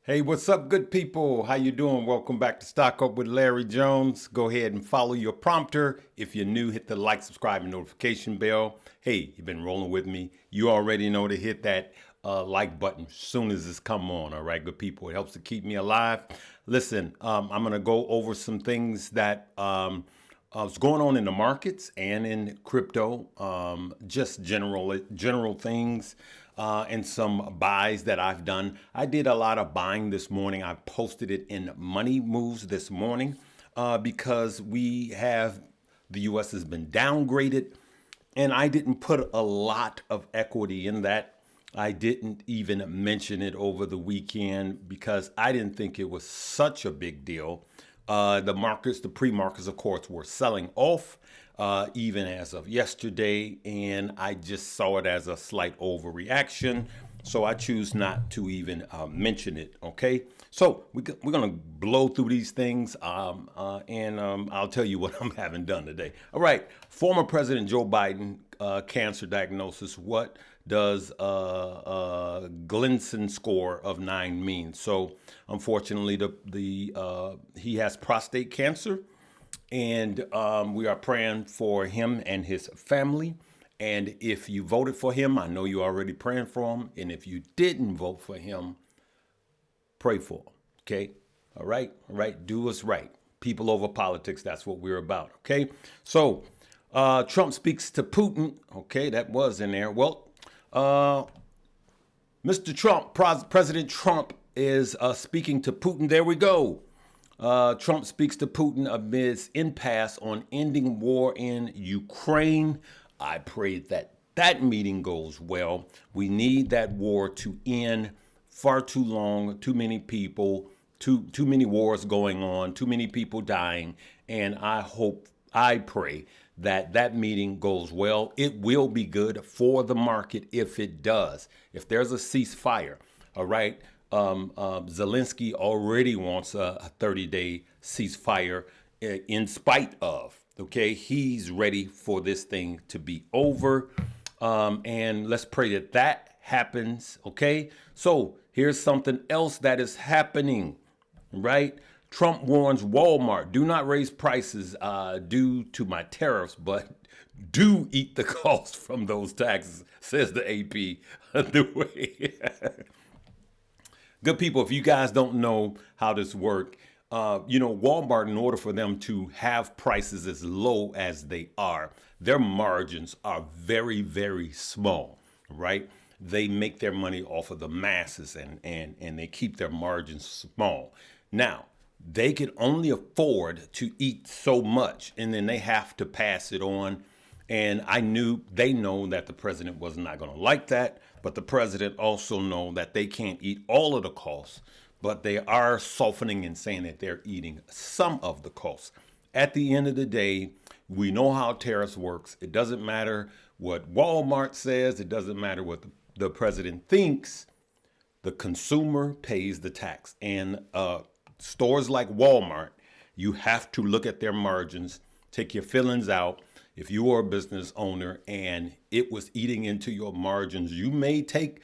Hey, what's up, good people? How you doing? Welcome back to Stock Up with Larry Jones. Go ahead and follow your prompter. If you're new, hit the like, subscribe, and notification bell. Hey, you've been rolling with me. You already know to hit that like button as soon as it's come on. All right, good people. It helps to keep me alive. Listen, I'm going to go over some things that what's going on in the markets and in crypto, just general things, and some buys that I've done. I did a lot of buying this morning. I posted it in Money Moves this morning because the U.S. has been downgraded, and I didn't put a lot of equity in that. I didn't even mention it over the weekend because I didn't think it was such a big deal. The pre-markets, of course, were selling off even as of yesterday, and I just saw it as a slight overreaction. So I choose not to even mention it. Okay, so we're gonna blow through these things, and I'll tell you what I'm having done today. All right, former President Joe Biden, cancer diagnosis. What does Gleason score of 9 mean? So unfortunately, he has prostate cancer, and we are praying for him and his family. And if you voted for him, I know you're already praying for him. And if you didn't vote for him, pray for him. Okay? All right? All right? Do us right. People over politics, that's what we're about. Okay? So, Trump speaks to Putin. Okay, that was in there. Well, Mr. Trump, President Trump is speaking to Putin. There we go. Trump speaks to Putin amidst impasse on ending war in Ukraine. I pray that meeting goes well. We need that war to end. Far too long, too many people, too many wars going on, too many people dying, and I pray that meeting goes well. It will be good for the market if it does. If there's a ceasefire, all right. Zelensky already wants a 30-day ceasefire in spite of, okay? He's ready for this thing to be over. And let's pray that happens, okay? So here's something else that is happening, right? Trump warns Walmart, do not raise prices due to my tariffs, but do eat the cost from those taxes, says the AP. The way. Good people, if you guys don't know how this works, Walmart, in order for them to have prices as low as they are, their margins are very, very small, right? They make their money off of the masses and they keep their margins small. Now, they can only afford to eat so much, and then they have to pass it on. And they know that the president was not going to like that, but the president also know that they can't eat all of the costs, but they are softening and saying that they're eating some of the costs. At the end of the day, we know how tariffs works. It doesn't matter what Walmart says. It doesn't matter what the president thinks. The consumer pays the tax. And stores like Walmart, you have to look at their margins, take your feelings out. If you are a business owner and it was eating into your margins, you may take,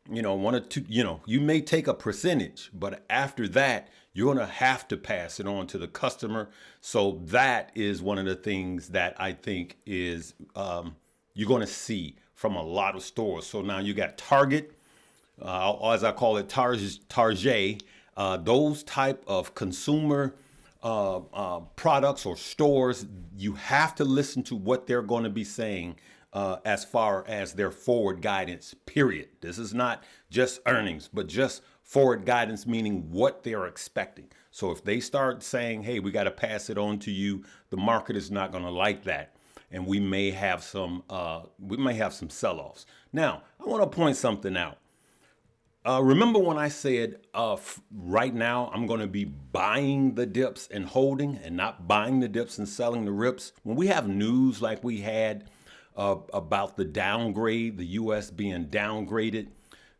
one or two, you may take a percentage, but after that, you're going to have to pass it on to the customer. So that is one of the things that I think is you're going to see from a lot of stores. So now you got Target, as I call it, Target, those type of consumer products or stores. You have to listen to what they're going to be saying as far as their forward guidance, period. This is not just earnings, but just forward guidance, meaning what they're expecting. So if they start saying, hey, we got to pass it on to you, the market is not going to like that. And we may have some sell-offs. Now, I want to point something out. Remember when I said right now I'm going to be buying the dips and holding and not buying the dips and selling the rips? When we have news like we had about the downgrade, the U.S. being downgraded,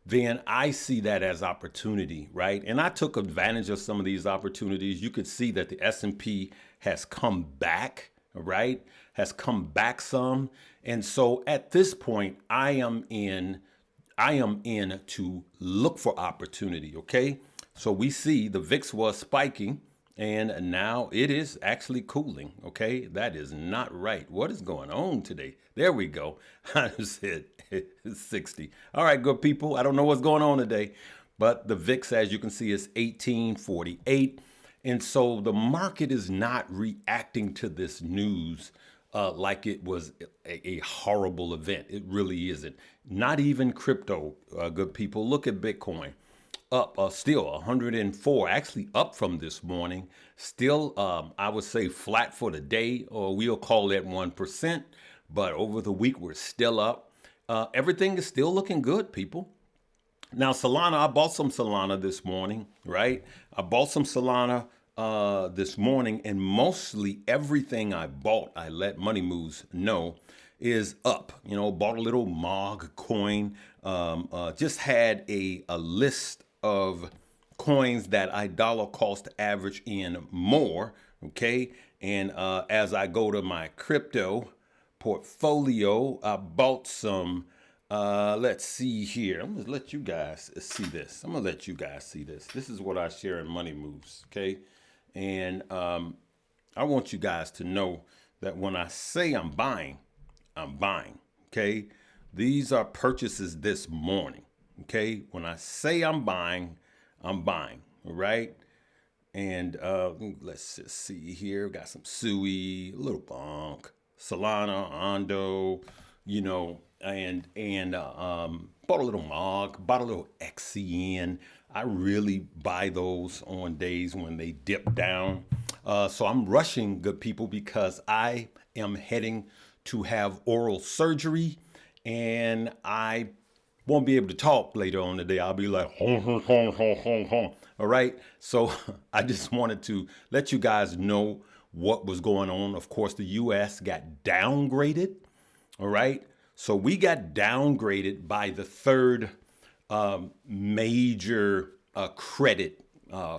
then I see that as opportunity, right? And I took advantage of some of these opportunities. You could see that the S&P has come back, right? Has come back some. And so at this point, I am in to look for opportunity, okay? So we see the VIX was spiking, and now it is actually cooling. Okay, that is not right. What is going on today? There we go. I just hit 60. All right, good people. I don't know what's going on today, but the VIX, as you can see, is 1848. And so the market is not reacting to this news like it was a horrible event. It really isn't. Not even crypto, good people. Look at Bitcoin. Up still 104, actually up from this morning. Still, I would say flat for the day, or we'll call that 1%. But over the week, we're still up. Everything is still looking good, people. Now, Solana, I bought some Solana this morning, right? I bought some Solana this morning, and mostly everything I bought, I let Money Moves know, is up. You know, bought a little MOG coin, just had a list of coins that I dollar cost average in more, okay? And as I go to my crypto portfolio, I bought some, let's see here. I'm gonna let you guys see this. I'm gonna let you guys see this. This is what I share in Money Moves, okay? And I want you guys to know that when I say I'm buying, okay? These are purchases this morning, okay? When I say I'm buying, all right? And let's just see here. Got some Sui, a little Bonk, Solana, Ondo, you know, and bought a little MOG, bought a little XCN. I really buy those on days when they dip down. So I'm rushing, good people, because I am heading to have oral surgery, and I won't be able to talk later on today. I'll be like, hong, hong, hong, hong, hong, hong. All right. So I just wanted to let you guys know what was going on. Of course, the U.S. got downgraded. All right. So we got downgraded by the third major credit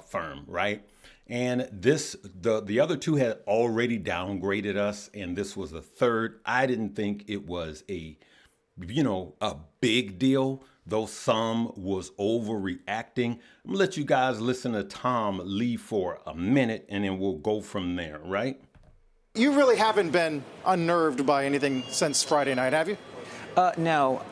firm, right? And the other two had already downgraded us, and this was the third. I didn't think it was a big deal, though some was overreacting. I'm gonna let you guys listen to Tom Lee for a minute, and then we'll go from there, right? You really haven't been unnerved by anything since Friday night, have you? No.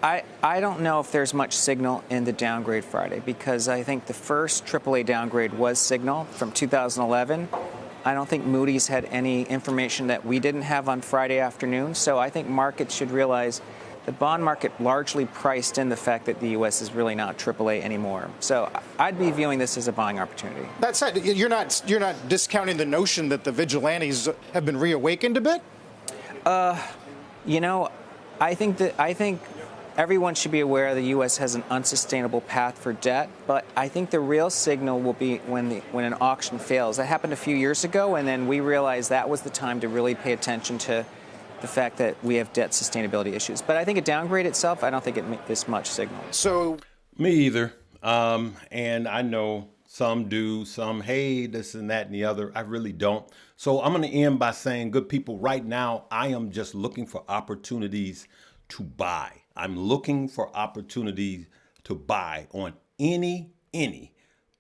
I don't know if there's much signal in the downgrade Friday, because I think the first AAA downgrade was signal from 2011. I don't think Moody's had any information that we didn't have on Friday afternoon. So I think markets should realize the bond market largely priced in the fact that the U.S. is really not AAA anymore. So I'd be viewing this as a buying opportunity. That said, you're not discounting the notion that the vigilantes have been reawakened a bit? You know, I think everyone should be aware the U.S. has an unsustainable path for debt, but I think the real signal will be when an auction fails. That happened a few years ago, and then we realized that was the time to really pay attention to the fact that we have debt sustainability issues. But I think a downgrade itself, I don't think it makes this much signal. So, me either. And I know some do, some, hey, this and that and the other. I really don't. So I'm going to end by saying, good people, right now, I am just looking for opportunities to buy. I'm looking for opportunities to buy on any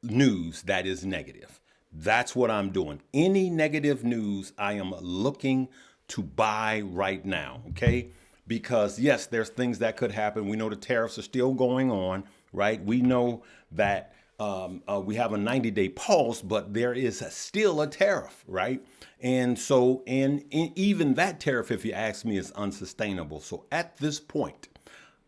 news that is negative. That's what I'm doing. Any negative news, I am looking to buy right now, okay? Because yes, there's things that could happen. We know the tariffs are still going on, right? We know that we have a 90-day pause, but there is still a tariff, right? And so, and even that tariff, if you ask me, is unsustainable. So at this point,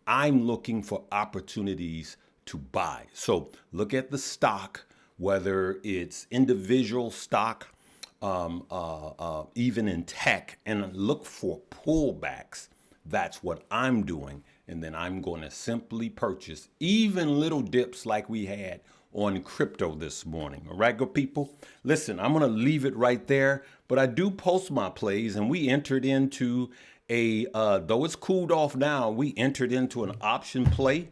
I'm looking for opportunities to buy. So look at the stock, whether it's individual stock, even in tech, and look for pullbacks. That's what I'm doing. And then I'm going to simply purchase even little dips like we had on crypto this morning. All right, good people? Listen, I'm going to leave it right there, but I do post my plays, and we entered into though it's cooled off now, we entered into an option play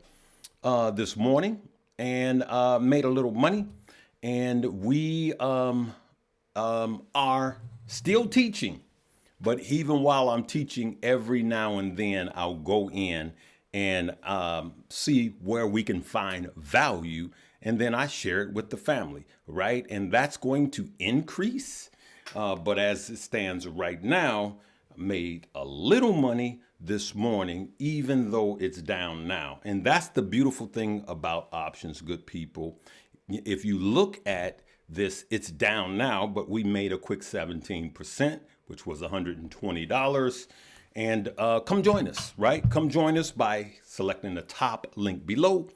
this morning and made a little money. And we are still teaching. But even while I'm teaching, every now and then I'll go in and see where we can find value. and then I share it with the family, right? And that's going to increase. But as it stands right now, I made a little money this morning, even though it's down now. And that's the beautiful thing about options, good people. If you look at this, it's down now, but we made a quick 17%, which was $120. And come join us, right? Come join us by selecting the top link below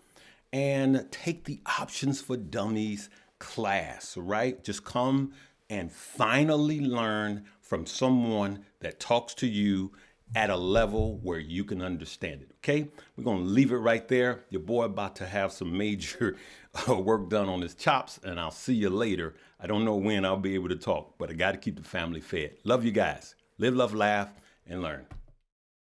and take the Options for Dummies class, right? Just come and finally learn from someone that talks to you at a level where you can understand it, okay? We're gonna leave it right there. Your boy about to have some major work done on his chops, and I'll see you later. I don't know when I'll be able to talk, but I gotta keep the family fed. Love you guys. Live, love, laugh, and learn.